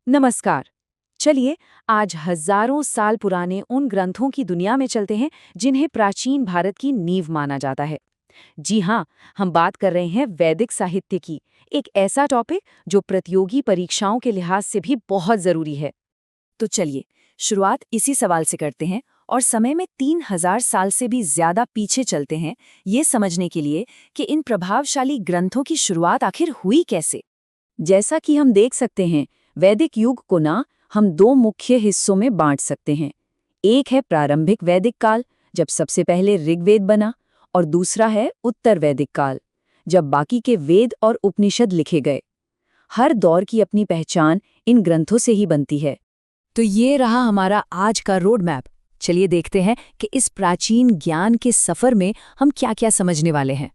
नमस्कार। चलिए आज हजारों साल पुराने उन ग्रंथों की दुनिया में चलते हैं जिन्हें प्राचीन भारत की नींव माना जाता है। जी हाँ, हम बात कर रहे हैं वैदिक साहित्य की, एक ऐसा टॉपिक जो प्रतियोगी परीक्षाओं के लिहाज से भी बहुत जरूरी है। तो चलिए शुरुआत इसी सवाल से करते हैं और समय में 3000 साल से भी ज्यादा पीछे चलते हैं, ये समझने के लिए कि इन प्रभावशाली ग्रंथों की शुरुआत आखिर हुई कैसे। जैसा कि हम देख सकते हैं, वैदिक युग को ना हम दो मुख्य हिस्सों में बांट सकते हैं। एक है प्रारंभिक वैदिक काल, जब सबसे पहले ऋग्वेद बना, और दूसरा है उत्तर वैदिक काल, जब बाकी के वेद और उपनिषद लिखे गए। हर दौर की अपनी पहचान इन ग्रंथों से ही बनती है। तो ये रहा हमारा आज का रोड मैप। चलिए देखते हैं कि इस प्राचीन ज्ञान के सफर में हम क्या-क्या समझने वाले हैं।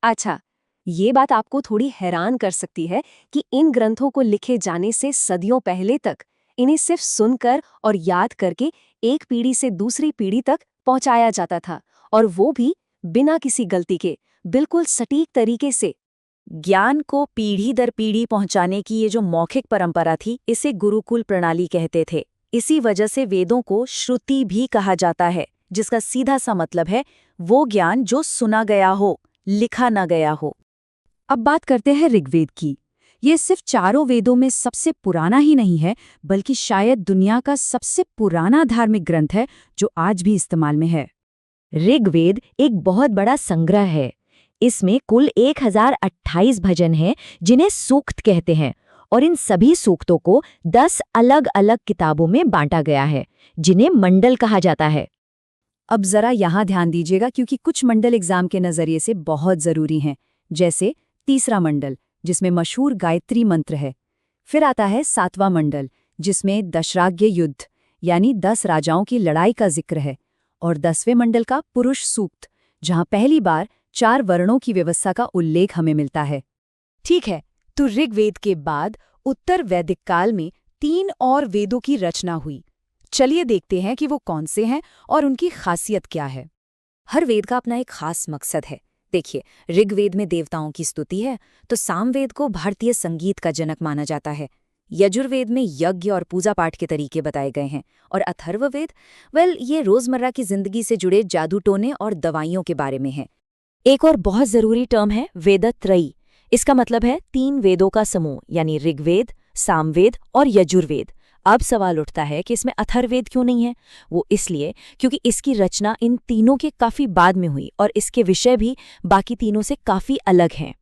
अच्छा, ये बात आपको थोड़ी हैरान कर सकती है कि इन ग्रंथों को लिखे जाने से सदियों पहले तक इन्हें सिर्फ सुनकर और याद करके एक पीढ़ी से दूसरी पीढ़ी तक पहुंचाया जाता था, और वो भी बिना किसी गलती के, बिल्कुल सटीक तरीके से। ज्ञान को पीढ़ी दर पीढ़ी पहुंचाने की ये जो मौखिक परंपरा थी, इसे गुरुकुल प्रणाली कहते थे। इसी वजह से वेदों को श्रुति भी कहा जाता है, जिसका सीधा सा मतलब है वो ज्ञान जो सुना गया हो, लिखा न गया हो। अब बात करते हैं ऋग्वेद की। ये सिर्फ चारों वेदों में सबसे पुराना ही नहीं है, बल्कि शायद दुनिया का सबसे पुराना धार्मिक ग्रंथ है जो आज भी इस्तेमाल में है। ऋग्वेद एक बहुत बड़ा संग्रह है। इसमें कुल 1028 भजन हैं, जिन्हें सूक्त कहते हैं, और इन सभी सूक्तों को 10 अलग-अलग किताबों में बांटा गया है, जिन्हें मंडल कहा जाता है। अब जरा यहाँ ध्यान दीजिएगा, क्योंकि कुछ मंडल एग्जाम के नजरिए से बहुत जरूरी हैं। जैसे तीसरा मंडल, जिसमें मशहूर गायत्री मंत्र है। फिर आता है सातवां मंडल, जिसमें दशराग्य युद्ध यानी 10 राजाओं की लड़ाई का जिक्र है। और 10वें मंडल का पुरुष सूक्त, जहां पहली बार 4 वर्णों की व्यवस्था का उल्लेख हमें मिलता है। ठीक है, तो ऋग्वेद के बाद उत्तर वैदिक काल में 3 और वेदों की रचना हुई। चलिए देखते हैं कि वो कौन से हैं और उनकी खासियत क्या है। हर वेद का अपना एक खास मकसद है। देखिए, ऋग्वेद में देवताओं की स्तुति है, तो सामवेद को भारतीय संगीत का जनक माना जाता है। यजुर्वेद में यज्ञ और पूजा पाठ के तरीके बताए गए हैं। और अथर्ववेद, ये रोजमर्रा की जिंदगी से जुड़े जादू टोने और दवाइयों के बारे में है। एक और बहुत जरूरी टर्म है वेदत्रयी। इसका मतलब है 3 वेदों का समूह, यानी ऋग्वेद, सामवेद और यजुर्वेद। अब सवाल उठता है कि इसमें अथर्ववेद क्यों नहीं है। वो इसलिए क्योंकि इसकी रचना इन तीनों के काफी बाद में हुई, और इसके विषय भी बाकी तीनों से काफी अलग हैं।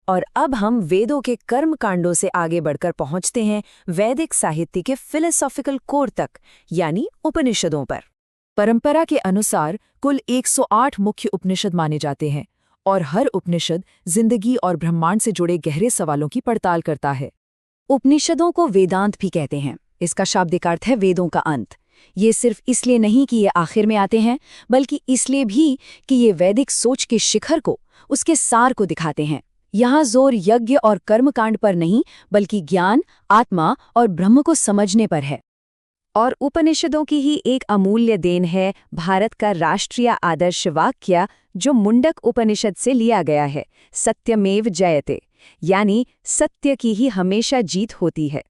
और अब हम वेदों के कर्म कांडों से आगे बढ़कर पहुंचते हैं वैदिक साहित्य के फिलोसॉफिकल कोर तक, यानी उपनिषदों पर। परंपरा के अनुसार कुल 108 मुख्य उपनिषद माने जाते हैं, और हर उपनिषद जिंदगी और ब्रह्मांड से जुड़े गहरे सवालों की पड़ताल करता है। उपनिषदों को वेदांत भी कहते हैं। इसका शाब्दिक अर्थ है वेदों का अंत। ये सिर्फ इसलिए नहीं कि ये आखिर में आते हैं, बल्कि इसलिए भी कि ये वैदिक सोच के शिखर को, उसके सार को दिखाते हैं। यहाँ जोर यज्ञ और कर्मकांड पर नहीं, बल्कि ज्ञान, आत्मा और ब्रह्म को समझने पर है। और उपनिषदों की ही एक अमूल्य देन है भारत का राष्ट्रीय आदर्श वाक्य, जो मुंडक उपनिषद से लिया गया है, सत्यमेव जयते, यानी सत्य की ही हमेशा जीत होती है।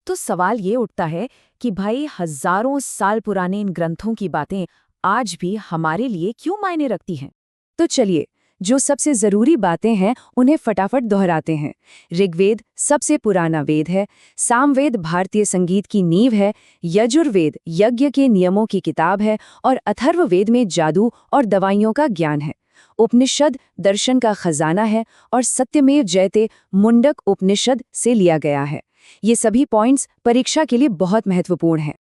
तो सवाल ये उठता है कि भाई, हजारों साल पुराने इन ग्रंथों की बातें आज भी हमारे लिए क्यों मायने रखती हैं? तो चलिए, जो सबसे जरूरी बातें हैं उन्हें फटाफट दोहराते हैं। ऋग्वेद सबसे पुराना वेद है, सामवेद भारतीय संगीत की नींव है, यजुर्वेद यज्ञ के नियमों की किताब है, और अथर्ववेद में जादू और दवाइयों का ज्ञान है। उपनिषद दर्शन का खजाना है, और सत्यमेव जयते मुंडक उपनिषद से लिया गया है। ये सभी पॉइंट्स परीक्षा के लिए बहुत महत्वपूर्ण हैं।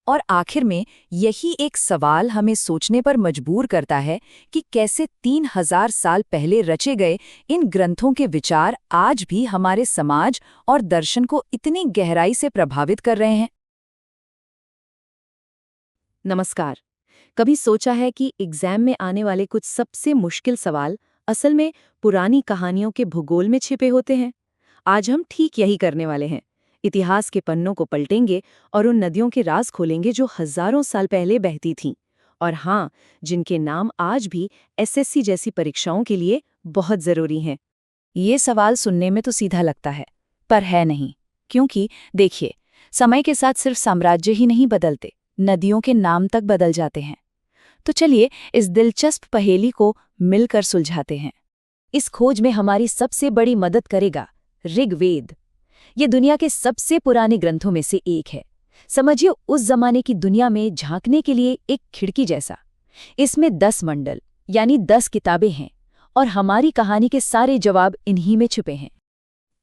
और आखिर में यही एक सवाल हमें सोचने पर मजबूर करता है कि कैसे 3000 साल पहले रचे गए इन ग्रंथों के विचार आज भी हमारे समाज और दर्शन को इतनी गहराई से प्रभावित कर रहे हैं। नमस्कार। कभी सोचा है कि एग्जाम में आने वाले कुछ सबसे मुश्किल सवाल असल में पुरानी कहानियों के भूगोल में छिपे होते हैं? आज हम ठीक यही करने वाले हैं। इतिहास के पन्नों को पलटेंगे और उन नदियों के राज खोलेंगे जो हजारों साल पहले बहती थीं, और हाँ, जिनके नाम आज भी एसएससी जैसी परीक्षाओं के लिए बहुत जरूरी हैं। ये सवाल सुनने में तो सीधा लगता है, पर है नहीं। क्योंकि देखिए, समय के साथ सिर्फ साम्राज्य ही नहीं बदलते, नदियों के नाम तक बदल जाते हैं। तो चलिए इस दिलचस्प पहेली को मिलकर सुलझाते हैं। इस खोज में हमारी सबसे बड़ी मदद करेगा ऋग्वेद। ये दुनिया के सबसे पुराने ग्रंथों में से एक है। समझिए उस जमाने की दुनिया में झांकने के लिए एक खिड़की जैसा। इसमें 10 मंडल यानी 10 किताबें हैं और हमारी कहानी के सारे जवाब इन्हीं में छुपे हैं।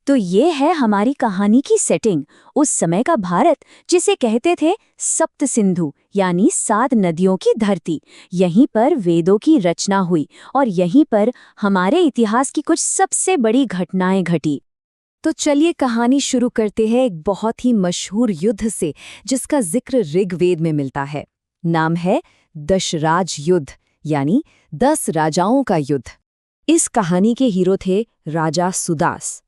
तो ये है हमारी कहानी की सेटिंग, उस समय का भारत जिसे कहते थे सप्त सिंधु यानी 7 नदियों की धरती। यहीं पर वेदों की रचना हुई और यहीं पर हमारे इतिहास की कुछ सबसे बड़ी घटनाएं घटी। तो चलिए कहानी शुरू करते हैं एक बहुत ही मशहूर युद्ध से जिसका जिक्र ऋग्वेद में मिलता है। नाम है दशराज युद्ध यानी 10 राजाओं का युद्ध। इस कहानी के हीरो थे राजा सुदास।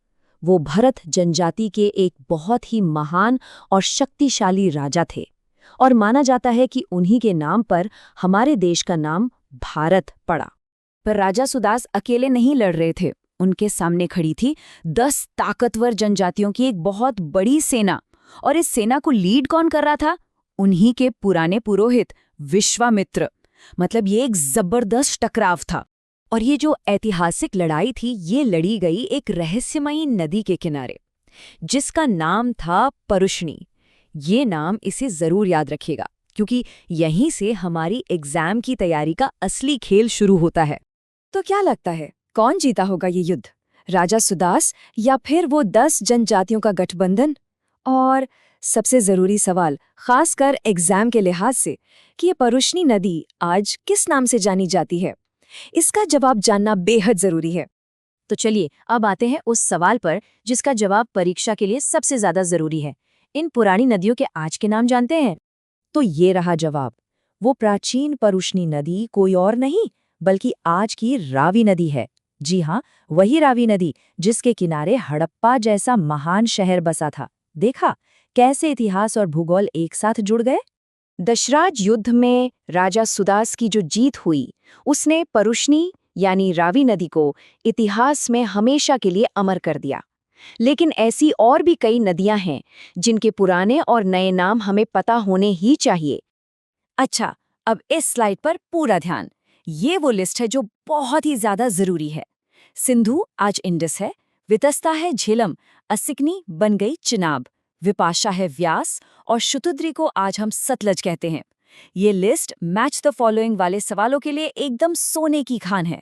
वो भरत जनजाति के एक बहुत ही महान और शक्तिशाली राजा थे और माना जाता है कि उन्हीं के नाम पर हमारे देश का नाम भारत पड़ा। पर राजा सुदास अकेले नहीं लड़ रहे थे। उनके सामने खड़ी थी 10 ताकतवर जनजातियों की एक बहुत बड़ी सेना। और इस सेना को लीड कौन कर रहा था? उन्हीं के पुराने पुरोहित विश्वामित्र। मतलब ये एक जबरदस्त टकराव था। और ये जो ऐतिहासिक लड़ाई थी ये लड़ी गई एक रहस्यमयी नदी के किनारे जिसका नाम था परुष्णी। ये नाम इसे जरूर याद रखिएगा क्योंकि यहीं से हमारी एग्जाम की तैयारी का असली खेल शुरू होता है। तो क्या लगता है कौन जीता होगा ये युद्ध, राजा सुदास या फिर वो 10 जनजातियों का गठबंधन? और सबसे जरूरी सवाल, खासकर एग्जाम के लिहाज से, कि ये परुष्णी नदी आज किस नाम से जानी जाती है? इसका जवाब जानना बेहद जरूरी है। तो चलिए अब आते हैं उस सवाल पर जिसका जवाब परीक्षा के लिए सबसे ज्यादा जरूरी है। इन पुरानी नदियों के आज के नाम जानते हैं? तो ये रहा जवाब। वो प्राचीन परुष्णी नदी कोई और नहीं बल्कि आज की रावी नदी है। जी हाँ, वही रावी नदी जिसके किनारे हड़प्पा जैसा महान शहर बसा था। देखा कैसे इतिहास और भूगोल एक साथ जुड़ गए। दशराज युद्ध में राजा सुदास की जो जीत हुई उसने परुष्णी यानी रावी नदी को इतिहास में हमेशा के लिए अमर कर दिया। लेकिन ऐसी और भी कई नदियां हैं जिनके पुराने और नए नाम हमें पता होने ही चाहिए। अच्छा, अब इस स्लाइड पर पूरा ध्यान। ये वो लिस्ट है जो बहुत ही ज्यादा जरूरी है। सिंधु आज इंडस है, वितस्ता है झेलम, असिकनी बन गई चिनाब, विपाशा है व्यास और शुतुद्री को आज हम सतलज कहते हैं। ये लिस्ट मैच द फॉलोइंग वाले सवालों के लिए एकदम सोने की खान है।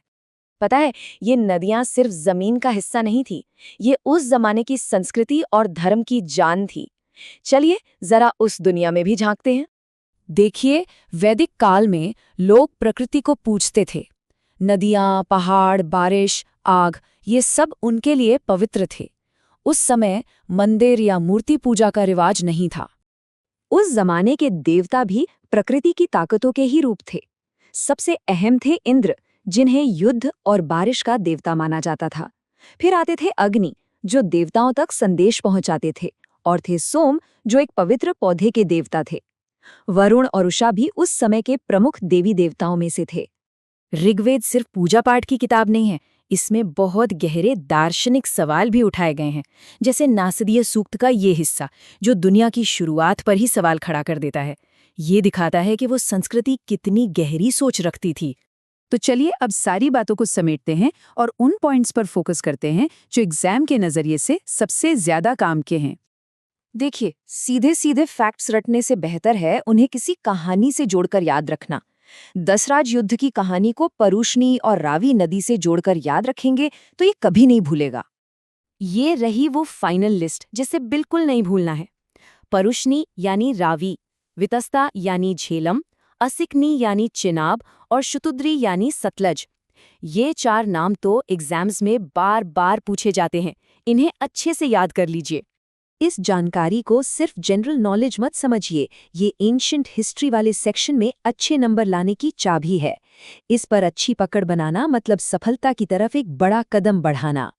पता है, ये नदियां सिर्फ जमीन का हिस्सा नहीं थी, ये उस जमाने की संस्कृति और धर्म की जान थी। चलिए जरा उस दुनिया में भी झांकते हैं। देखिए, वैदिक काल में लोग प्रकृति को पूजते थे। नदियां, पहाड़, बारिश, आग, ये सब उनके लिए पवित्र थे। उस समय मंदिर या मूर्ति पूजा का रिवाज नहीं था। उस जमाने के देवता भी प्रकृति की ताकतों के ही रूप थे। सबसे अहम थे इंद्र, जिन्हें युद्ध और बारिश का देवता माना जाता था। फिर आते थे अग्नि, जो देवताओं तक संदेश पहुंचाते थे, और थे सोम, जो एक पवित्र पौधे के देवता थे। वरुण और उषा भी उस समय के प्रमुख देवी देवताओं में से थे। ऋग्वेद सिर्फ पूजा पाठ की किताब नहीं है, इसमें बहुत गहरे दार्शनिक सवाल भी उठाए गए हैं। जैसे नासदीय सूक्त का ये हिस्सा जो दुनिया की शुरुआत पर ही सवाल खड़ा कर देता है। ये दिखाता है कि वो संस्कृति कितनी गहरी सोच रखती थी। तो चलिए अब सारी बातों को समेटते हैं और उन पॉइंट्स पर फोकस करते हैं जो एग्जाम के नजरिए से सबसे ज्यादा काम के हैं। देखिए, सीधे सीधे फैक्ट्स रटने से बेहतर है उन्हें किसी कहानी से जोड़कर याद रखना। दशराज युद्ध की कहानी को परुष्णी और रावी नदी से जोड़कर याद रखेंगे तो ये कभी नहीं भूलेगा। ये रही वो फाइनल लिस्ट जिसे बिल्कुल नहीं भूलना है। परुष्णी यानी रावी, वितस्ता यानी झेलम, असिकनी यानी चिनाब और शुतुद्री यानी सतलज। ये 4 नाम तो एग्जाम्स में बार बार पूछे जाते हैं। इन्हें अच्छे से याद कर लीजिए। इस जानकारी को सिर्फ जनरल नॉलेज मत समझिए, ये एंशिएंट हिस्ट्री वाले सेक्शन में अच्छे नंबर लाने की चाबी है। इस पर अच्छी पकड़ बनाना मतलब सफलता की तरफ एक बड़ा कदम बढ़ाना।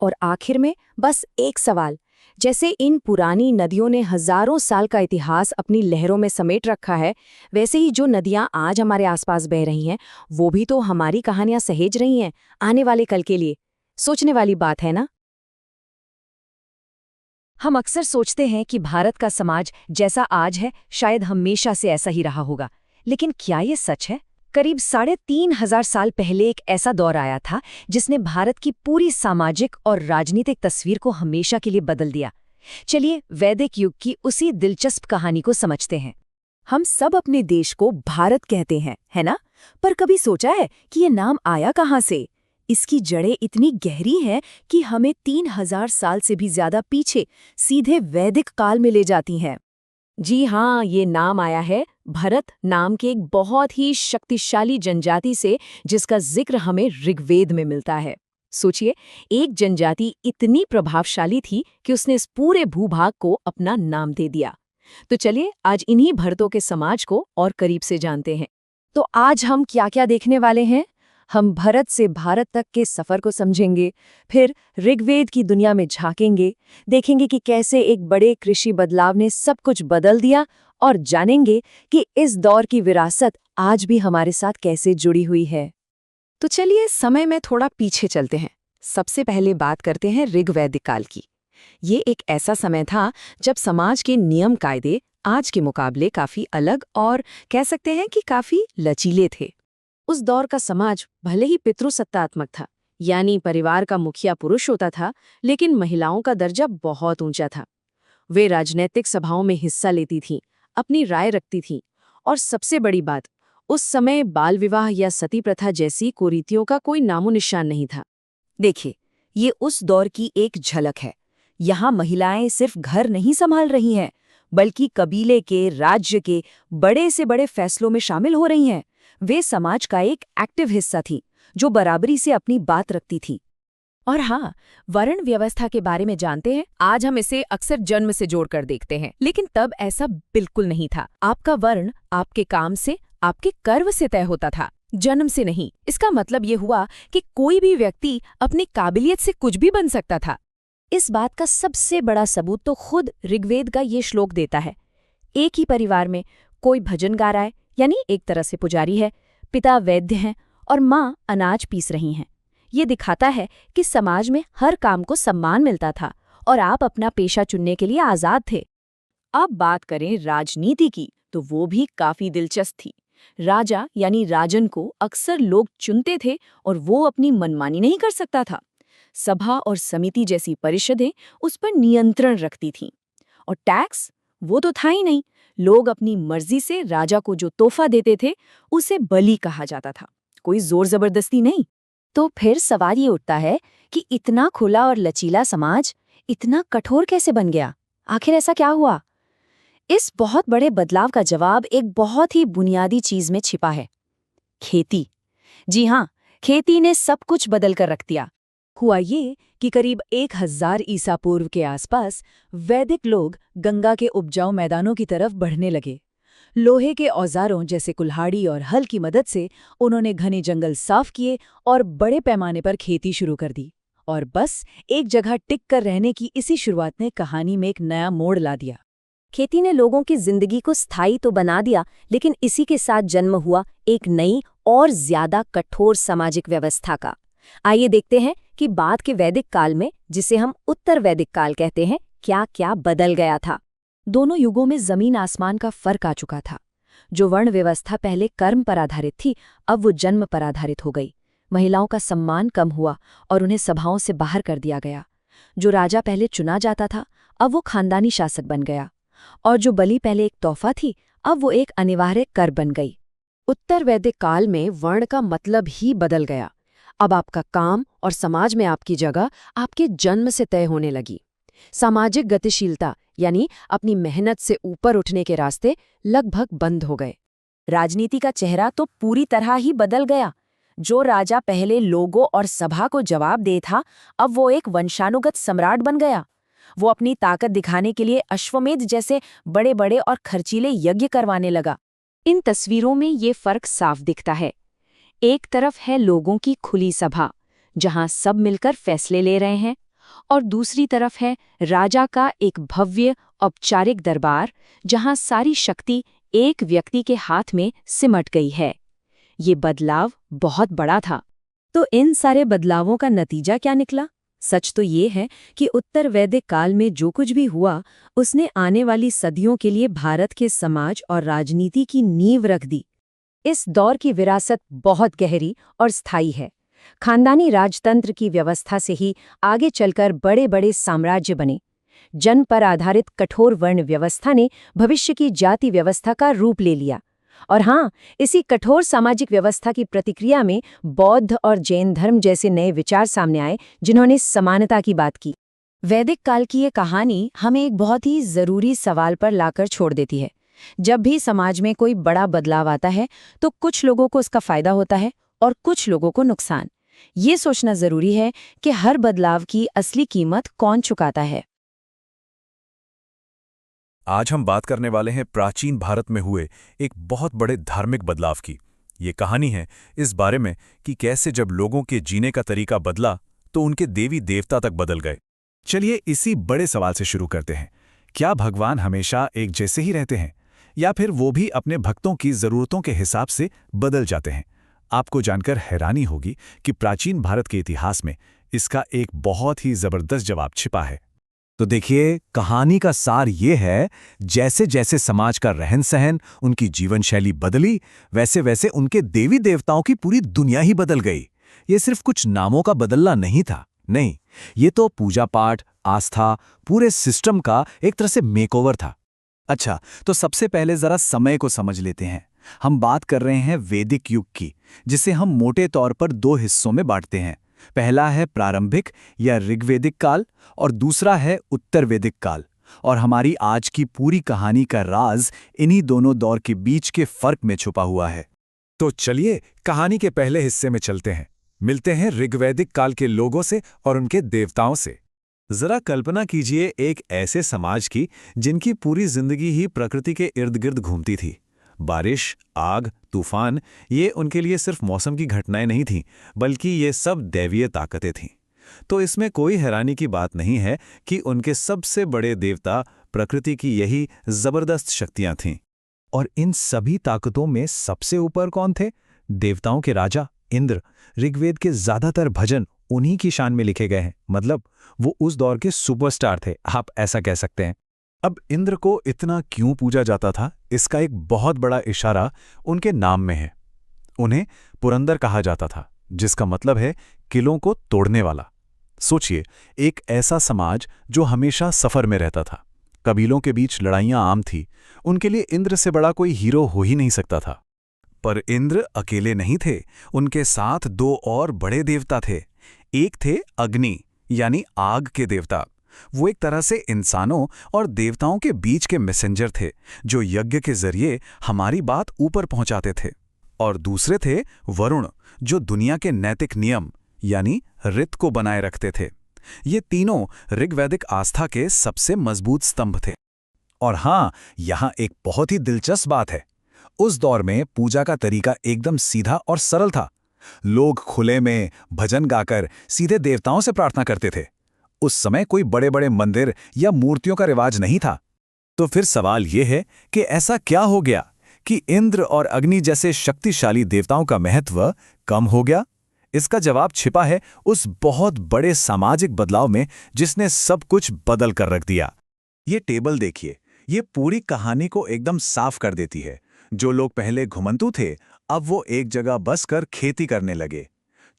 और आखिर में बस एक सवाल, जैसे इन पुरानी नदियों ने हजारों साल का इतिहास अपनी लहरों में समेट रखा है, वैसे ही जो नदियां आज हमारे आसपास बह रही हैं, वो भी तो हमारी कहानियां सहेज रही हैं आने वाले कल के लिए। सोचने वाली बात है ना? हम अक्सर सोचते हैं कि भारत का समाज जैसा आज है शायद हमेशा से ऐसा ही रहा होगा, लेकिन क्या ये सच है? करीब 3,500 साल पहले एक ऐसा दौर आया था जिसने भारत की पूरी सामाजिक और राजनीतिक तस्वीर को हमेशा के लिए बदल दिया। चलिए वैदिक युग की उसी दिलचस्प कहानी को समझते हैं। हम सब अपने देश को भारत कहते हैं, है ना? पर कभी सोचा है कि ये नाम आया कहाँ से? इसकी जड़ें इतनी गहरी हैं कि हमें 3,000 साल से भी ज्यादा पीछे सीधे वैदिक काल में ले जाती हैं। जी हाँ, ये नाम आया है भरत नाम के एक बहुत ही शक्तिशाली जनजाति से, जिसका जिक्र हमें ऋग्वेद में मिलता है। सोचिए, एक जनजाति इतनी प्रभावशाली थी कि उसने इस पूरे भूभाग को अपना नाम दे दिया। तो चलिए आज इन्हीं भरतों के समाज को और करीब से जानते हैं। तो आज हम क्या-क्या देखने वाले हैं? हम भरत से भारत तक के सफर को समझेंगे, फिर ऋग्वेद की दुनिया में झांकेंगे, देखेंगे कि कैसे एक बड़े कृषि बदलाव ने सब कुछ बदल दिया, और जानेंगे कि इस दौर की विरासत आज भी हमारे साथ कैसे जुड़ी हुई है। तो चलिए समय में थोड़ा पीछे चलते हैं। सबसे पहले बात करते हैं ऋग्वैदिक काल की। ये एक ऐसा समय था जब समाज के नियम कायदे आज के मुकाबले काफी अलग और कह सकते हैं कि काफी लचीले थे। उस दौर का समाज भले ही पितृसत्तात्मक था, यानी परिवार का मुखिया पुरुष होता था, लेकिन महिलाओं का दर्जा बहुत ऊंचा था। वे राजनीतिक सभाओं में हिस्सा लेती थीं, अपनी राय रखती थीं, और सबसे बड़ी बात, उस समय बाल विवाह या सती प्रथा जैसी कुरीतियों का कोई नामो निशान नहीं था। देखिए, ये उस दौर की एक झलक है। यहाँ महिलाएं सिर्फ घर नहीं संभाल रही हैं, बल्कि कबीले के, राज्य के बड़े से बड़े फैसलों में शामिल हो रही हैं। वे समाज का एक एक्टिव हिस्सा थी, जो बराबरी से अपनी बात रखती थी। और हाँ, वर्ण व्यवस्था के बारे में जानते हैं? आज हम इसे अक्सर जन्म से जोड़कर देखते हैं, लेकिन तब ऐसा बिल्कुल नहीं था। आपका वर्ण आपके काम से, आपके कर्म से तय होता था, जन्म से नहीं। इसका मतलब ये हुआ कि कोई भी व्यक्ति अपनी काबिलियत से कुछ भी बन सकता था। इस बात का सबसे बड़ा सबूत तो खुद ऋग्वेद का ये श्लोक देता है। एक ही परिवार में कोई भजन गा रहा है, यानी एक तरह से पुजारी है, पिता वैद्य हैं और माँ अनाज पीस रही हैं। ये दिखाता है कि समाज में हर काम को सम्मान मिलता था और आप अपना पेशा चुनने के लिए आज़ाद थे। अब बात करें राजनीति की, तो वो भी काफी दिलचस्प थी। राजा यानी राजन को अक्सर लोग चुनते थे और वो अपनी मनमानी नहीं कर सकता था। सभा और समिति जैसी परिषदें उस पर नियंत्रण रखती थीं। और टैक्स, वो तो था ही नहीं। लोग अपनी मर्जी से राजा को जो तोहफा देते थे उसे बलि कहा जाता था, कोई जोर जबरदस्ती नहीं। तो फिर सवाल ये उठता है कि इतना खुला और लचीला समाज इतना कठोर कैसे बन गया? आखिर ऐसा क्या हुआ? इस बहुत बड़े बदलाव का जवाब एक बहुत ही बुनियादी चीज में छिपा है, खेती। जी हाँ, खेती ने सब कुछ बदल कर रख दिया। हुआ ये कि करीब 1000 ईसा पूर्व के आसपास वैदिक लोग गंगा के उपजाऊ मैदानों की तरफ बढ़ने लगे। लोहे के औजारों जैसे कुल्हाड़ी और हल की मदद से उन्होंने घने जंगल साफ किए और बड़े पैमाने पर खेती शुरू कर दी। और बस एक जगह टिक कर रहने की इसी शुरुआत ने कहानी में एक नया मोड़ ला दिया। खेती ने लोगों की जिंदगी को स्थायी तो बना दिया, लेकिन इसी के साथ जन्म हुआ एक नई और ज्यादा कठोर सामाजिक व्यवस्था का। आइए देखते हैं कि बाद के वैदिक काल में, जिसे हम उत्तर वैदिक काल कहते हैं, क्या क्या बदल गया था। दोनों युगों में जमीन आसमान का फर्क आ चुका था। जो वर्ण व्यवस्था पहले कर्म पर आधारित थी, अब वो जन्म पर आधारित हो गई। महिलाओं का सम्मान कम हुआ और उन्हें सभाओं से बाहर कर दिया गया। जो राजा पहले चुना जाता था, अब वो खानदानी शासक बन गया। और जो बलि पहले एक तोहफा थी, अब वो एक अनिवार्य कर बन गई। उत्तर वैदिक काल में वर्ण का मतलब ही बदल गया। अब आपका काम और समाज में आपकी जगह आपके जन्म से तय होने लगी। सामाजिक गतिशीलता यानी अपनी मेहनत से ऊपर उठने के रास्ते लगभग बंद हो गए। राजनीति का चेहरा तो पूरी तरह ही बदल गया। जो राजा पहले लोगों और सभा को जवाब दे था, अब वो एक वंशानुगत सम्राट बन गया। वो अपनी ताकत दिखाने के लिए अश्वमेध जैसे बड़े बड़े और खर्चीले यज्ञ करवाने लगा। इन तस्वीरों में ये फर्क साफ दिखता है। एक तरफ है लोगों की खुली सभा, जहां सब मिलकर फैसले ले रहे हैं, और दूसरी तरफ है राजा का एक भव्य औपचारिक दरबार, जहां सारी शक्ति एक व्यक्ति के हाथ में सिमट गई है। ये बदलाव बहुत बड़ा था। तो इन सारे बदलावों का नतीजा क्या निकला? सच तो ये है कि उत्तर वैदिक काल में जो कुछ भी हुआ उसने आने वाली सदियों के लिए भारत के समाज और राजनीति की नींव रख दी। इस दौर की विरासत बहुत गहरी और स्थायी है। खानदानी राजतंत्र की व्यवस्था से ही आगे चलकर बड़े बड़े साम्राज्य बने। जन्म पर आधारित कठोर वर्ण व्यवस्था ने भविष्य की जाति व्यवस्था का रूप ले लिया। और हाँ, इसी कठोर सामाजिक व्यवस्था की प्रतिक्रिया में बौद्ध और जैन धर्म जैसे नए विचार सामने आए, जिन्होंने समानता की बात की। वैदिक काल की ये कहानी हमें एक बहुत ही जरूरी सवाल पर लाकर छोड़ देती है। जब भी समाज में कोई बड़ा बदलाव आता है तो कुछ लोगों को उसका फायदा होता है और कुछ लोगों को नुकसान। ये सोचना जरूरी है कि हर बदलाव की असली कीमत कौन चुकाता है। आज हम बात करने वाले हैं प्राचीन भारत में हुए एक बहुत बड़े धार्मिक बदलाव की। ये कहानी है इस बारे में कि कैसे जब लोगों के जीने का तरीका बदला तो उनके देवी देवता तक बदल गए। चलिए इसी बड़े सवाल से शुरू करते हैं। क्या भगवान हमेशा एक जैसे ही रहते हैं या फिर वो भी अपने भक्तों की ज़रूरतों के हिसाब से बदल जाते हैं? आपको जानकर हैरानी होगी कि प्राचीन भारत के इतिहास में इसका एक बहुत ही ज़बरदस्त जवाब छिपा है। तो देखिए, कहानी का सार ये है, जैसे जैसे समाज का रहन सहन, उनकी जीवन शैली बदली, वैसे वैसे उनके देवी देवताओं की पूरी दुनिया ही बदल गई। ये सिर्फ कुछ नामों का बदलना नहीं था, नहीं, ये तो पूजा पाठ, आस्था, पूरे सिस्टम का एक तरह से मेकओवर था। अच्छा, तो सबसे पहले जरा समय को समझ लेते हैं। हम बात कर रहे हैं वैदिक युग की, जिसे हम मोटे तौर पर दो हिस्सों में बांटते हैं। पहला है प्रारंभिक या ऋग्वैदिक काल और दूसरा है उत्तर वैदिक काल। और हमारी आज की पूरी कहानी का राज इन्हीं दोनों दौर के बीच के फर्क में छुपा हुआ है। तो चलिए कहानी के पहले हिस्से में चलते हैं, मिलते हैं ऋग्वैदिक काल के लोगों से और उनके देवताओं से। जरा कल्पना कीजिए एक ऐसे समाज की जिनकी पूरी जिंदगी ही प्रकृति के इर्द गिर्द घूमती थी। बारिश, आग, तूफान, ये उनके लिए सिर्फ मौसम की घटनाएं नहीं थीं, बल्कि ये सब दैवीय ताकतें थीं। तो इसमें कोई हैरानी की बात नहीं है कि उनके सबसे बड़े देवता प्रकृति की यही जबरदस्त शक्तियां थीं। और इन सभी ताकतों में सबसे ऊपर कौन थे? देवताओं के राजा इंद्र। ऋग्वेद के ज्यादातर भजन उन्हीं की शान में लिखे गए हैं, मतलब वो उस दौर के सुपरस्टार थे, आप ऐसा कह सकते हैं। अब इंद्र को इतना क्यों पूजा जाता था, इसका एक बहुत बड़ा इशारा उनके नाम में है। उन्हें पुरंदर कहा जाता था, जिसका मतलब है किलों को तोड़ने वाला। सोचिए, एक ऐसा समाज जो हमेशा सफर में रहता था, कबीलों के बीच लड़ाइयां आम थी, उनके लिए इंद्र से बड़ा कोई हीरो हो ही नहीं सकता था। पर इंद्र अकेले नहीं थे, उनके साथ दो और बड़े देवता थे। एक थे अग्नि, यानी आग के देवता। वो एक तरह से इंसानों और देवताओं के बीच के मैसेंजर थे, जो यज्ञ के जरिए हमारी बात ऊपर पहुंचाते थे। और दूसरे थे वरुण, जो दुनिया के नैतिक नियम यानी ऋत को बनाए रखते थे। ये तीनों ऋग्वैदिक आस्था के सबसे मजबूत स्तंभ थे। और हाँ, यहाँ एक बहुत ही दिलचस्प बात है। उस दौर में पूजा का तरीका एकदम सीधा और सरल था। लोग खुले में भजन गाकर सीधे देवताओं से प्रार्थना करते थे। उस समय कोई बड़े बड़े मंदिर या मूर्तियों का रिवाज नहीं था। तो फिर सवाल यह है कि ऐसा क्या हो गया कि इंद्र और अग्नि जैसे शक्तिशाली देवताओं का महत्व कम हो गया? इसका जवाब छिपा है उस बहुत बड़े सामाजिक बदलाव में जिसने सब कुछ बदल कर रख दिया। ये टेबल देखिए, ये पूरी कहानी को एकदम साफ कर देती है। जो लोग पहले घुमंतू थे, अब वो एक जगह बसकर खेती करने लगे।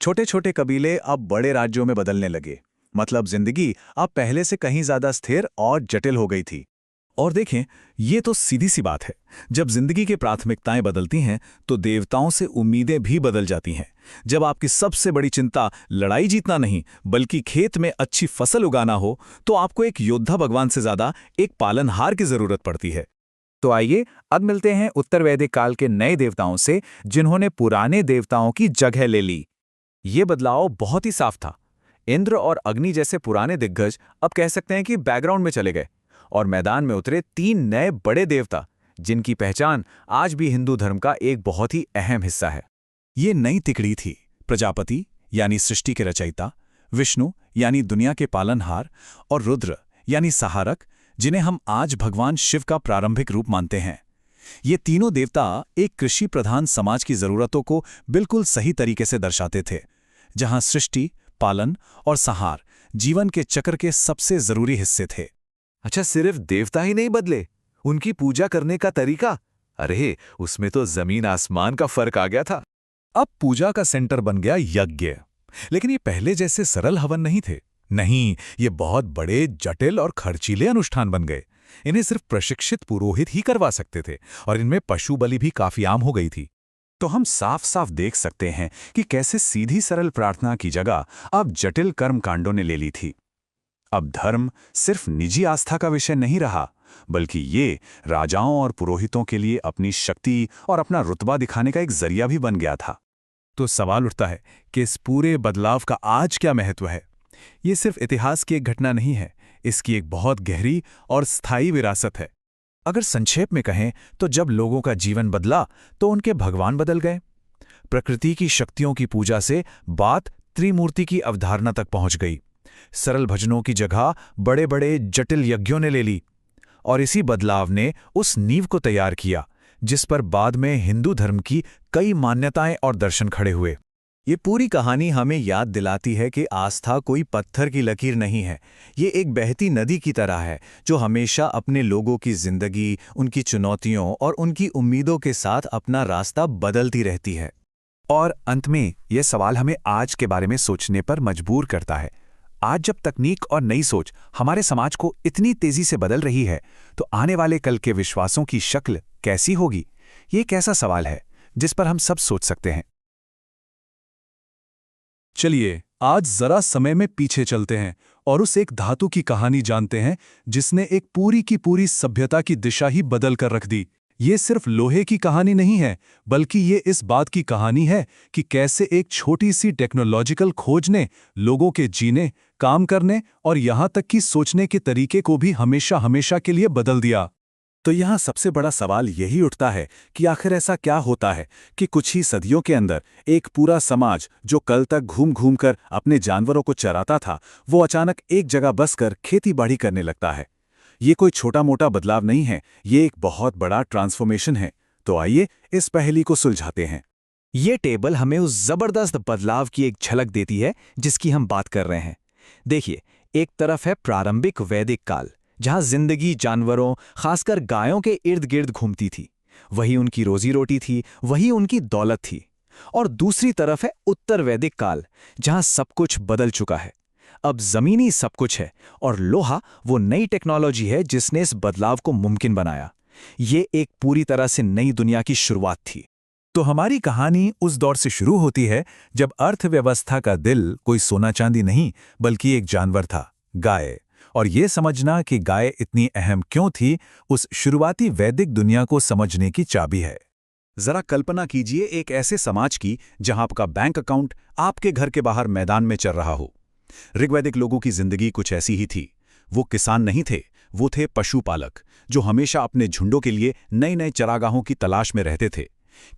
छोटे छोटे कबीले अब बड़े राज्यों में बदलने लगे। मतलब जिंदगी अब पहले से कहीं ज्यादा स्थिर और जटिल हो गई थी। और देखें, ये तो सीधी सी बात है। जब जिंदगी की प्राथमिकताएं बदलती हैं तो देवताओं से उम्मीदें भी बदल जाती हैं। जब आपकी सबसे बड़ी चिंता लड़ाई जीतना नहीं बल्कि खेत में अच्छी फसल उगाना हो, तो आपको एक योद्धा भगवान से ज्यादा एक पालनहार की जरूरत पड़ती है। तो आइए अब मिलते हैं उत्तर वैदिक काल के नए देवताओं से, जिन्होंने पुराने देवताओं की जगह ले ली। ये बदलाव बहुत ही साफ था। इंद्र और अग्नि जैसे पुराने दिग्गज अब कह सकते हैं कि बैकग्राउंड में चले गए और मैदान में उतरे तीन नए बड़े देवता, जिनकी पहचान आज भी हिंदू धर्म का एक बहुत ही अहम हिस्सा है। ये नई तिकड़ी थी प्रजापति यानी सृष्टि के रचयिता, विष्णु यानी दुनिया के पालनहार और रुद्र यानी सहारक, जिन्हें हम आज भगवान शिव का प्रारंभिक रूप मानते हैं। ये तीनों देवता एक कृषि प्रधान समाज की जरूरतों को बिल्कुल सही तरीके से दर्शाते थे, जहां सृष्टि, पालन और संहार जीवन के चक्र के सबसे जरूरी हिस्से थे। अच्छा, सिर्फ देवता ही नहीं बदले, उनकी पूजा करने का तरीका, अरे उसमें तो जमीन आसमान का फर्क आ गया था। अब पूजा का सेंटर बन गया यज्ञ। लेकिन ये पहले जैसे सरल हवन नहीं थे। नहीं, ये बहुत बड़े, जटिल और खर्चीले अनुष्ठान बन गए। इन्हें सिर्फ प्रशिक्षित पुरोहित ही करवा सकते थे और इनमें पशु बलि भी काफी आम हो गई थी। तो हम साफ साफ देख सकते हैं कि कैसे सीधी सरल प्रार्थना की जगह अब जटिल कर्म कांडों ने ले ली थी। अब धर्म सिर्फ निजी आस्था का विषय नहीं रहा, बल्कि ये राजाओं और पुरोहितों के लिए अपनी शक्ति और अपना रुतबा दिखाने का एक जरिया भी बन गया था। तो सवाल उठता है कि इस पूरे बदलाव का आज क्या महत्व है? ये सिर्फ इतिहास की एक घटना नहीं है, इसकी एक बहुत गहरी और स्थायी विरासत है। अगर संक्षेप में कहें तो जब लोगों का जीवन बदला तो उनके भगवान बदल गए। प्रकृति की शक्तियों की पूजा से बात त्रिमूर्ति की अवधारणा तक पहुंच गई। सरल भजनों की जगह बड़े बड़े जटिल यज्ञों ने ले ली और इसी बदलाव ने उस नींव को तैयार किया जिस पर बाद में हिंदू धर्म की कई मान्यताएं और दर्शन खड़े हुए। ये पूरी कहानी हमें याद दिलाती है कि आस्था कोई पत्थर की लकीर नहीं है। ये एक बहती नदी की तरह है जो हमेशा अपने लोगों की जिंदगी, उनकी चुनौतियों और उनकी उम्मीदों के साथ अपना रास्ता बदलती रहती है। और अंत में यह सवाल हमें आज के बारे में सोचने पर मजबूर करता है। आज जब तकनीक और नई सोच हमारे समाज को इतनी तेजी से बदल रही है, तो आने वाले कल के विश्वासों की शक्ल कैसी होगी? ये एक ऐसा सवाल है जिस पर हम सब सोच सकते हैं। चलिए आज जरा समय में पीछे चलते हैं और उस एक धातु की कहानी जानते हैं जिसने एक पूरी की पूरी सभ्यता की दिशा ही बदल कर रख दी। ये सिर्फ लोहे की कहानी नहीं है, बल्कि ये इस बात की कहानी है कि कैसे एक छोटी सी टेक्नोलॉजिकल खोज ने लोगों के जीने, काम करने और यहाँ तक कि सोचने के तरीके को भी हमेशा हमेशा के लिए बदल दिया। तो यहाँ सबसे बड़ा सवाल यही उठता है कि आखिर ऐसा क्या होता है कि कुछ ही सदियों के अंदर एक पूरा समाज जो कल तक घूम घूम कर अपने जानवरों को चराता था, वो अचानक एक जगह बसकर खेती बाड़ी करने लगता है। ये कोई छोटा मोटा बदलाव नहीं है, ये एक बहुत बड़ा ट्रांसफॉर्मेशन है। तो आइए इस पहेली को सुलझाते हैं। ये टेबल हमें उस जबरदस्त बदलाव की एक झलक देती है जिसकी हम बात कर रहे हैं। देखिए, एक तरफ है प्रारंभिक वैदिक काल, जहां जिंदगी जानवरों, खासकर गायों के इर्द गिर्द घूमती थी। वही उनकी रोजी रोटी थी, वही उनकी दौलत थी। और दूसरी तरफ है उत्तर वैदिक काल, जहां सब कुछ बदल चुका है। अब जमीनी सब कुछ है और लोहा वो नई टेक्नोलॉजी है जिसने इस बदलाव को मुमकिन बनाया। ये एक पूरी तरह से नई दुनिया की शुरुआत थी। तो हमारी कहानी उस दौर से शुरू होती है जब अर्थव्यवस्था का दिल कोई सोना चांदी नहीं बल्कि एक जानवर था, गाय। और ये समझना कि गाय इतनी अहम क्यों थी, उस शुरुआती वैदिक दुनिया को समझने की चाबी है। जरा कल्पना कीजिए एक ऐसे समाज की जहां आपका बैंक अकाउंट आपके घर के बाहर मैदान में चल रहा हो। ऋग्वैदिक लोगों की जिंदगी कुछ ऐसी ही थी। वो किसान नहीं थे, वो थे पशुपालक जो हमेशा अपने झुंडों के लिए नए नए चरागाहों की तलाश में रहते थे।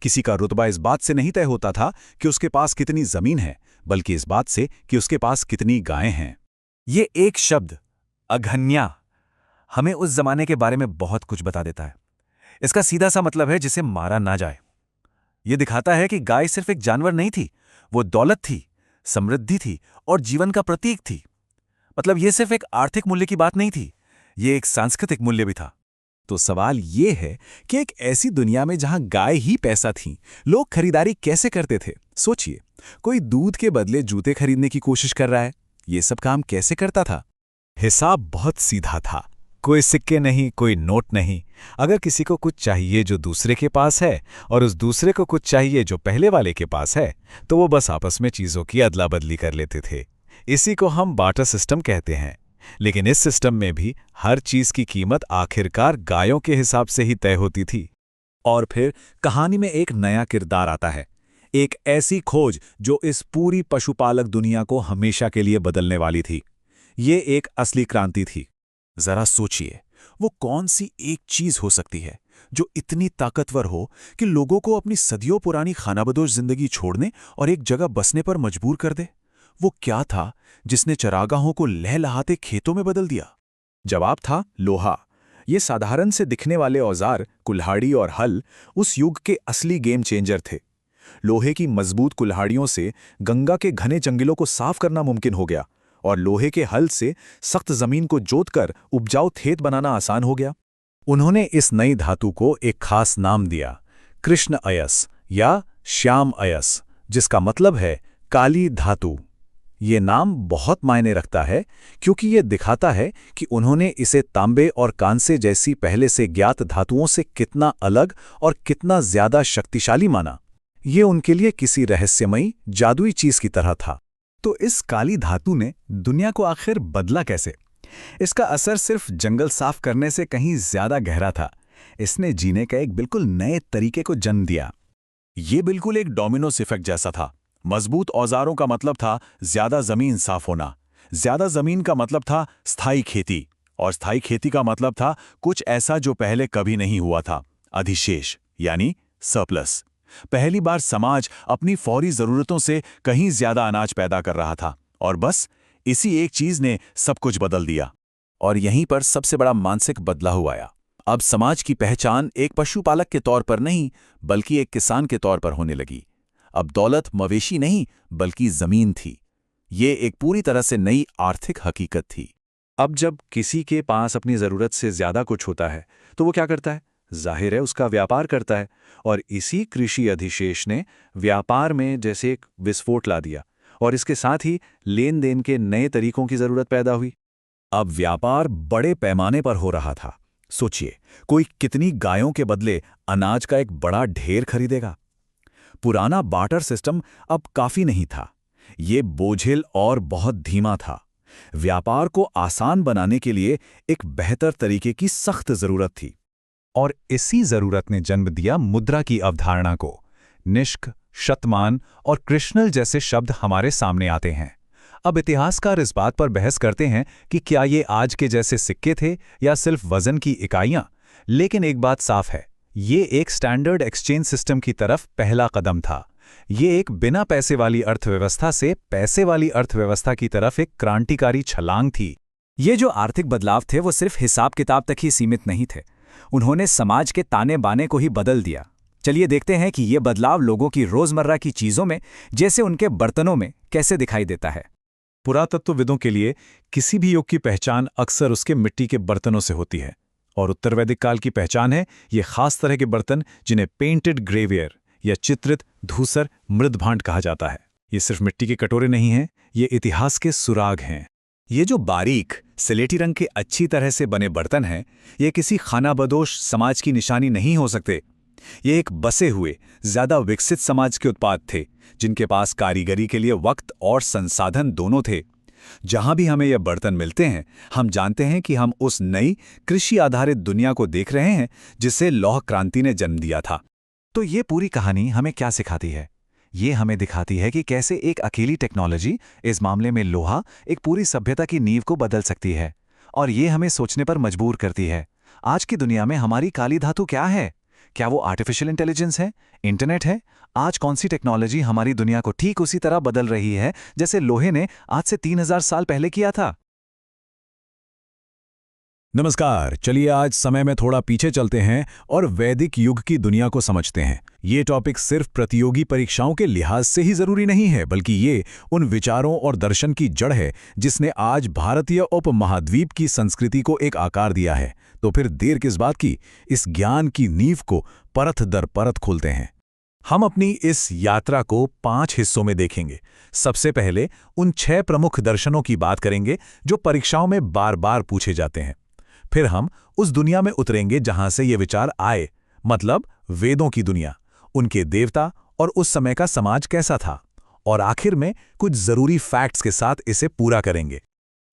किसी का रुतबा इस बात से नहीं तय होता था कि उसके पास कितनी जमीन है, बल्कि इस बात से कि उसके पास कितनी गायें हैं। ये एक शब्द अघन्या हमें उस जमाने के बारे में बहुत कुछ बता देता है। इसका सीधा सा मतलब है जिसे मारा ना जाए। ये दिखाता है कि गाय सिर्फ एक जानवर नहीं थी, वो दौलत थी, समृद्धि थी और जीवन का प्रतीक थी। मतलब ये सिर्फ एक आर्थिक मूल्य की बात नहीं थी, ये एक सांस्कृतिक मूल्य भी था। तो सवाल ये है कि एक ऐसी दुनिया में जहां गाय ही पैसा थी, लोग खरीदारी कैसे करते थे? सोचिए, कोई दूध के बदले जूते खरीदने की कोशिश कर रहा है। ये सब काम कैसे करता था? हिसाब बहुत सीधा था। कोई सिक्के नहीं, कोई नोट नहीं। अगर किसी को कुछ चाहिए जो दूसरे के पास है और उस दूसरे को कुछ चाहिए जो पहले वाले के पास है, तो वो बस आपस में चीजों की अदला बदली कर लेते थे। इसी को हम बार्टर सिस्टम कहते हैं। लेकिन इस सिस्टम में भी हर चीज की कीमत आखिरकार गायों के हिसाब से ही तय होती थी। और फिर कहानी में एक नया किरदार आता है, एक ऐसी खोज जो इस पूरी पशुपालक दुनिया को हमेशा के लिए बदलने वाली थी। ये एक असली क्रांति थी। जरा सोचिए, वो कौन सी एक चीज हो सकती है जो इतनी ताकतवर हो कि लोगों को अपनी सदियों पुरानी खानाबदोश जिंदगी छोड़ने और एक जगह बसने पर मजबूर कर दे? वो क्या था जिसने चरागाहों को लहलहाते खेतों में बदल दिया? जवाब था लोहा। ये साधारण से दिखने वाले औजार, कुल्हाड़ी और हल, उस युग के असली गेम चेंजर थे। लोहे की मजबूत कुल्हाड़ियों से गंगा के घने जंगलों को साफ करना मुमकिन हो गया और लोहे के हल से सख्त जमीन को जोतकर उपजाऊ खेत बनाना आसान हो गया। उन्होंने इस नई धातु को एक खास नाम दिया, कृष्ण अयस या श्याम अयस, जिसका मतलब है काली धातु। ये नाम बहुत मायने रखता है क्योंकि ये दिखाता है कि उन्होंने इसे तांबे और कांसे जैसी पहले से ज्ञात धातुओं से कितना अलग और कितना ज्यादा शक्तिशाली माना। ये उनके लिए किसी रहस्यमयी जादुई चीज की तरह था। तो इस काली धातु ने दुनिया को आखिर बदला कैसे? इसका असर सिर्फ जंगल साफ करने से कहीं ज्यादा गहरा था। इसने जीने का एक बिल्कुल नए तरीके को जन्म दिया। ये बिल्कुल एक डोमिनोस इफेक्ट जैसा था। मजबूत औजारों का मतलब था ज्यादा जमीन साफ होना, ज्यादा जमीन का मतलब था स्थायी खेती, और स्थायी खेती का मतलब था कुछ ऐसा जो पहले कभी नहीं हुआ था, अधिशेष यानी सरप्लस। पहली बार समाज अपनी फौरी जरूरतों से कहीं ज्यादा अनाज पैदा कर रहा था, और बस इसी एक चीज ने सब कुछ बदल दिया। और यहीं पर सबसे बड़ा मानसिक बदलाव आया। अब समाज की पहचान एक पशुपालक के तौर पर नहीं बल्कि एक किसान के तौर पर होने लगी। अब दौलत मवेशी नहीं बल्कि जमीन थी। ये एक पूरी तरह से नई आर्थिक हकीकत थी। अब जब किसी के पास अपनी ज़रूरत से ज़्यादा कुछ होता है तो वो क्या करता है? जाहिर है उसका व्यापार करता है। और इसी कृषि अधिशेष ने व्यापार में जैसे एक विस्फोट ला दिया, और इसके साथ ही लेन देन के नए तरीकों की ज़रूरत पैदा हुई। अब व्यापार बड़े पैमाने पर हो रहा था। सोचिए, कोई कितनी गायों के बदले अनाज का एक बड़ा ढेर खरीदेगा? पुराना बार्टर सिस्टम अब काफी नहीं था। ये बोझिल और बहुत धीमा था। व्यापार को आसान बनाने के लिए एक बेहतर तरीके की सख्त जरूरत थी। और इसी जरूरत ने जन्म दिया मुद्रा की अवधारणा को। निष्क, शतमान और कृष्णल जैसे शब्द हमारे सामने आते हैं। अब इतिहासकार इस बात पर बहस करते हैं कि क्या ये आज के जैसे सिक्के थे या सिर्फ वजन की इकाइयां। लेकिन एक बात साफ है, ये एक स्टैंडर्ड एक्सचेंज सिस्टम की तरफ पहला कदम था। ये एक बिना पैसे वाली अर्थव्यवस्था से पैसे वाली अर्थव्यवस्था की तरफ एक क्रांतिकारी छलांग थी। ये जो आर्थिक बदलाव थे वो सिर्फ हिसाब किताब तक ही सीमित नहीं थे। उन्होंने समाज के ताने बाने को ही बदल दिया। चलिए देखते हैं कि ये बदलाव लोगों की रोजमर्रा की चीजों में, जैसे उनके बर्तनों में, कैसे दिखाई देता है। पुरातत्वविदों के लिए किसी भी युग की पहचान अक्सर उसके मिट्टी के बर्तनों से होती है, और उत्तर वैदिक काल की पहचान है ये खास तरह के बर्तन जिन्हें पेंटेड ग्रेवियर या चित्रित धूसर मृदभांड कहा जाता है। ये सिर्फ मिट्टी के कटोरे नहीं हैं, ये इतिहास के सुराग हैं। ये जो बारीक स्लेटी रंग के अच्छी तरह से बने बर्तन हैं, ये किसी खानाबदोश समाज की निशानी नहीं हो सकते। ये एक बसे हुए, ज्यादा विकसित समाज के उत्पाद थे, जिनके पास कारीगरी के लिए वक्त और संसाधन दोनों थे। जहां भी हमें ये बर्तन मिलते हैं, हम जानते हैं कि हम उस नई कृषि आधारित दुनिया को देख रहे हैं जिसे लौह क्रांति ने जन्म दिया था। तो ये पूरी कहानी हमें क्या सिखाती है? ये हमें दिखाती है कि कैसे एक अकेली टेक्नोलॉजी, इस मामले में लोहा, एक पूरी सभ्यता की नींव को बदल सकती है। और ये हमें सोचने पर मजबूर करती है, आज की दुनिया में हमारी काली धातु क्या है? क्या वो आर्टिफिशियल इंटेलिजेंस है, इंटरनेट है? आज कौन सी टेक्नोलॉजी हमारी दुनिया को ठीक उसी तरह बदल रही है जैसे लोहे ने आज से 3000 साल पहले किया था? नमस्कार, चलिए आज समय में थोड़ा पीछे चलते हैं और वैदिक युग की दुनिया को समझते हैं। ये टॉपिक सिर्फ प्रतियोगी परीक्षाओं के लिहाज से ही जरूरी नहीं है, बल्कि ये उन विचारों और दर्शन की जड़ है जिसने आज भारतीय उपमहाद्वीप की संस्कृति को एक आकार दिया है। तो फिर देर किस बात की, इस ज्ञान की नींव को परत दर परत खोलते हैं। हम अपनी इस यात्रा को 5 हिस्सों में देखेंगे। सबसे पहले उन 6 प्रमुख दर्शनों की बात करेंगे जो परीक्षाओं में बार बार पूछे जाते हैं। फिर हम उस दुनिया में उतरेंगे जहां से ये विचार आए, मतलब वेदों की दुनिया, उनके देवता और उस समय का समाज कैसा था। और आखिर में कुछ जरूरी फैक्ट्स के साथ इसे पूरा करेंगे।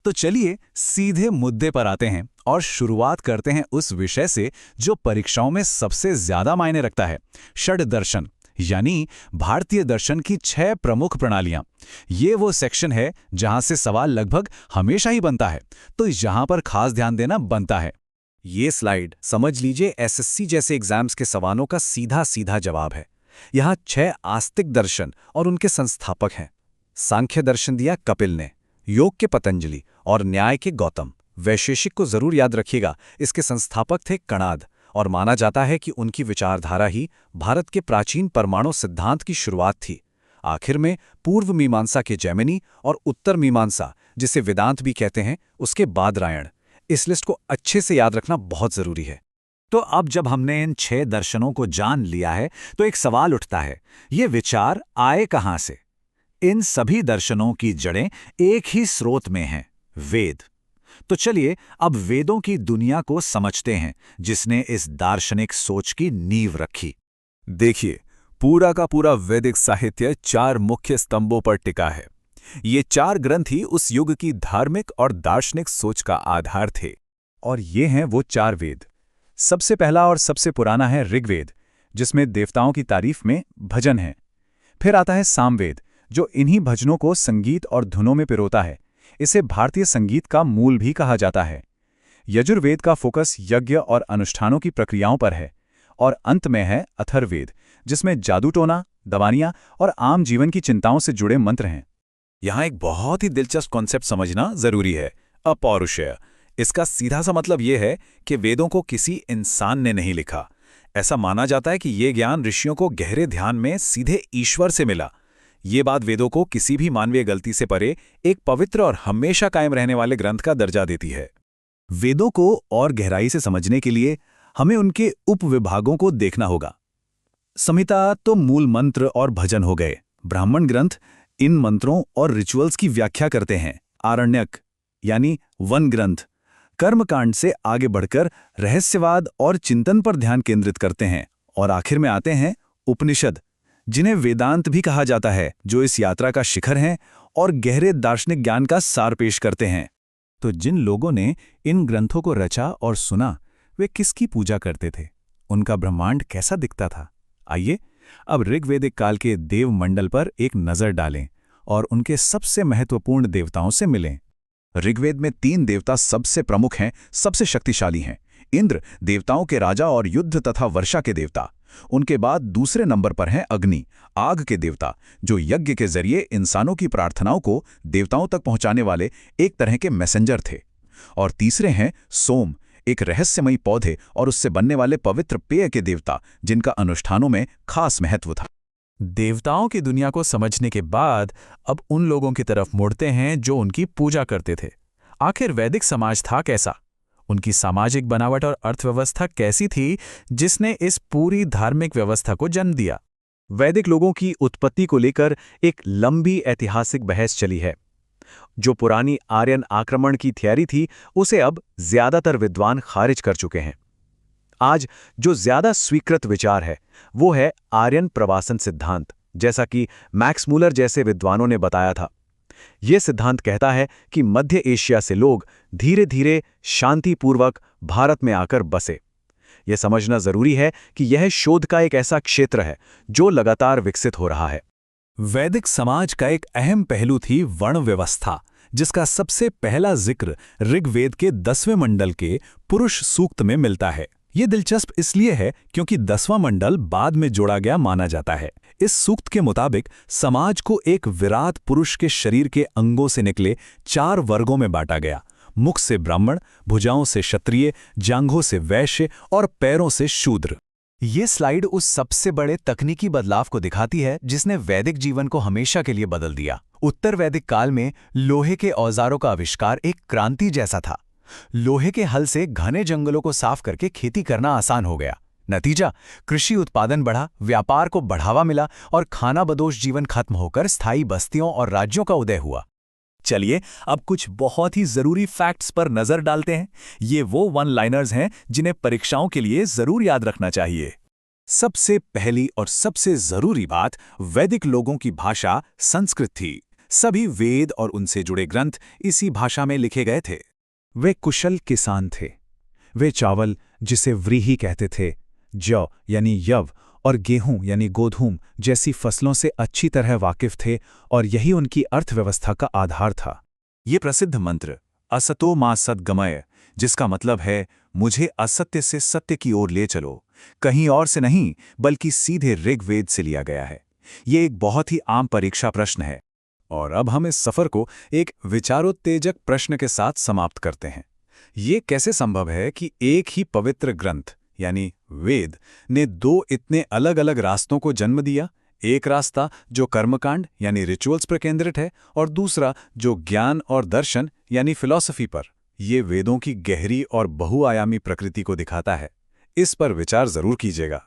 तो चलिए सीधे मुद्दे पर आते हैं और शुरुआत करते हैं उस विषय से जो परीक्षाओं में सबसे ज्यादा मायने रखता है, षड दर्शन, यानी भारतीय दर्शन की 6 प्रमुख प्रणालियां। ये वो सेक्शन है जहां से सवाल लगभग हमेशा ही बनता है, तो यहां पर खास ध्यान देना बनता है। ये स्लाइड समझ लीजिए एसएससी जैसे एग्जाम्स के सवालों का सीधा सीधा जवाब है। यहां 6 आस्तिक दर्शन और उनके संस्थापक हैं। सांख्य दर्शन दिया कपिल ने, योग के पतंजलि और न्याय के गौतम। वैशेषिक को जरूर याद रखिएगा, इसके संस्थापक थे कणाद, और माना जाता है कि उनकी विचारधारा ही भारत के प्राचीन परमाणु सिद्धांत की शुरुआत थी। आखिर में पूर्व मीमांसा के जैमिनी और उत्तर मीमांसा जिसे वेदांत भी कहते हैं, उसके बाद रामायण। इस लिस्ट को अच्छे से याद रखना बहुत जरूरी है। तो अब जब हमने इन 6 दर्शनों को जान लिया है तो एक सवाल उठता है, ये विचार आए कहाँ से? इन सभी दर्शनों की जड़ें एक ही स्रोत में हैं, वेद। तो चलिए अब वेदों की दुनिया को समझते हैं, जिसने इस दार्शनिक सोच की नींव रखी। देखिए, पूरा का पूरा वैदिक साहित्य 4 मुख्य स्तंभों पर टिका है। ये 4 ग्रंथ ही उस युग की धार्मिक और दार्शनिक सोच का आधार थे। और ये हैं वो 4 वेद। सबसे पहला और सबसे पुराना है ऋग्वेद, जिसमें देवताओं की तारीफ में भजन है। फिर आता है सामवेद, जो इन्हीं भजनों को संगीत और धुनों में पिरोता है। इसे भारतीय संगीत का मूल भी कहा जाता है। यजुर्वेद का फोकस यज्ञ और अनुष्ठानों की प्रक्रियाओं पर है। और अंत में है अथर्ववेद, जिसमें जादू टोना, दवानियां और आम जीवन की चिंताओं से जुड़े मंत्र हैं। यहाँ एक बहुत ही दिलचस्प कॉन्सेप्ट समझना जरूरी है, अपौरुषेय। इसका सीधा सा मतलब यह है कि वेदों को किसी इंसान ने नहीं लिखा। ऐसा माना जाता है कि ये ज्ञान ऋषियों को गहरे ध्यान में सीधे ईश्वर से मिला। ये बात वेदों को किसी भी मानवीय गलती से परे एक पवित्र और हमेशा कायम रहने वाले ग्रंथ का दर्जा देती है। वेदों को और गहराई से समझने के लिए हमें उनके उपविभागों को देखना होगा। संहिता तो मूल मंत्र और भजन हो गए। ब्राह्मण ग्रंथ इन मंत्रों और रिचुअल्स की व्याख्या करते हैं। आरण्यक यानी वन ग्रंथ कर्मकांड से आगे बढ़कर रहस्यवाद और चिंतन पर ध्यान केंद्रित करते हैं। और आखिर में आते हैं उपनिषद, जिन्हें वेदांत भी कहा जाता है, जो इस यात्रा का शिखर हैं और गहरे दार्शनिक ज्ञान का सार पेश करते हैं। तो जिन लोगों ने इन ग्रंथों को रचा और सुना, वे किसकी पूजा करते थे? उनका ब्रह्मांड कैसा दिखता था? आइए अब ऋग्वेदिक काल के देव मंडल पर एक नज़र डालें और उनके सबसे महत्वपूर्ण देवताओं से मिलें। ऋग्वेद में 3 देवता सबसे प्रमुख हैं, सबसे शक्तिशाली हैं। इंद्र देवताओं के राजा और युद्ध तथा वर्षा के देवता। उनके बाद दूसरे नंबर पर हैं अग्नि, आग के देवता, जो यज्ञ के जरिए इंसानों की प्रार्थनाओं को देवताओं तक पहुंचाने वाले एक तरह के मैसेंजर थे। और तीसरे हैं सोम, एक रहस्यमयी पौधे और उससे बनने वाले पवित्र पेय के देवता, जिनका अनुष्ठानों में खास महत्व था। देवताओं की दुनिया को समझने के बाद अब उन लोगों की तरफ मुड़ते हैं जो उनकी पूजा करते थे। आखिर वैदिक समाज था कैसा? उनकी सामाजिक बनावट और अर्थव्यवस्था कैसी थी, जिसने इस पूरी धार्मिक व्यवस्था को जन्म दिया? वैदिक लोगों की उत्पत्ति को लेकर एक लंबी ऐतिहासिक बहस चली है। जो पुरानी आर्यन आक्रमण की थियरी थी, उसे अब ज्यादातर विद्वान खारिज कर चुके हैं। आज जो ज्यादा स्वीकृत विचार है वो है आर्यन प्रवासन सिद्धांत, जैसा कि मैक्स मूलर जैसे विद्वानों ने बताया था। यह सिद्धांत कहता है कि मध्य एशिया से लोग धीरे धीरे शांतिपूर्वक भारत में आकर बसे। यह समझना जरूरी है कि यह शोध का एक ऐसा क्षेत्र है जो लगातार विकसित हो रहा है। वैदिक समाज का एक अहम पहलू थी वर्ण व्यवस्था, जिसका सबसे पहला जिक्र ऋग्वेद के 10वें मंडल के पुरुष सूक्त में मिलता है। ये दिलचस्प इसलिए है क्योंकि 10वां मंडल बाद में जोड़ा गया माना जाता है। इस सूक्त के मुताबिक समाज को एक विराट पुरुष के शरीर के अंगों से निकले 4 वर्गों में बांटा गया। मुख से ब्राह्मण, भुजाओं से क्षत्रिय, जांघों से वैश्य और पैरों से शूद्र। ये स्लाइड उस सबसे बड़े तकनीकी बदलाव को दिखाती है जिसने वैदिक जीवन को हमेशा के लिए बदल दिया। उत्तर वैदिक काल में लोहे के औजारों का आविष्कार एक क्रांति जैसा था। लोहे के हल से घने जंगलों को साफ करके खेती करना आसान हो गया। नतीजा, कृषि उत्पादन बढ़ा, व्यापार को बढ़ावा मिला और खानाबदोश जीवन खत्म होकर स्थायी बस्तियों और राज्यों का उदय हुआ। चलिए अब कुछ बहुत ही जरूरी फैक्ट्स पर नजर डालते हैं। ये वो वन लाइनर्स हैं जिन्हें परीक्षाओं के लिए जरूर याद रखना चाहिए। सबसे पहली और सबसे जरूरी बात, वैदिक लोगों की भाषा संस्कृत थी। सभी वेद और उनसे जुड़े ग्रंथ इसी भाषा में लिखे गए थे। वे कुशल किसान थे। वे चावल, जिसे व्रीहि कहते थे, जौ यानी यव और गेहूं यानी गोधूम जैसी फसलों से अच्छी तरह वाकिफ थे और यही उनकी अर्थव्यवस्था का आधार था। ये प्रसिद्ध मंत्र असतो मा सद्गमय, जिसका मतलब है मुझे असत्य से सत्य की ओर ले चलो, कहीं और से नहीं बल्कि सीधे ऋग्वेद से लिया गया है। ये एक बहुत ही आम परीक्षा प्रश्न है। और अब हम इस सफर को एक विचारोत्तेजक प्रश्न के साथ समाप्त करते हैं। ये कैसे संभव है कि एक ही पवित्र ग्रंथ यानी वेद ने 2 इतने अलग अलग रास्तों को जन्म दिया? एक रास्ता जो कर्मकांड यानी रिचुअल्स पर केंद्रित है और दूसरा जो ज्ञान और दर्शन यानी फिलॉसफी पर। ये वेदों की गहरी और बहुआयामी प्रकृति को दिखाता है। इस पर विचार जरूर कीजिएगा।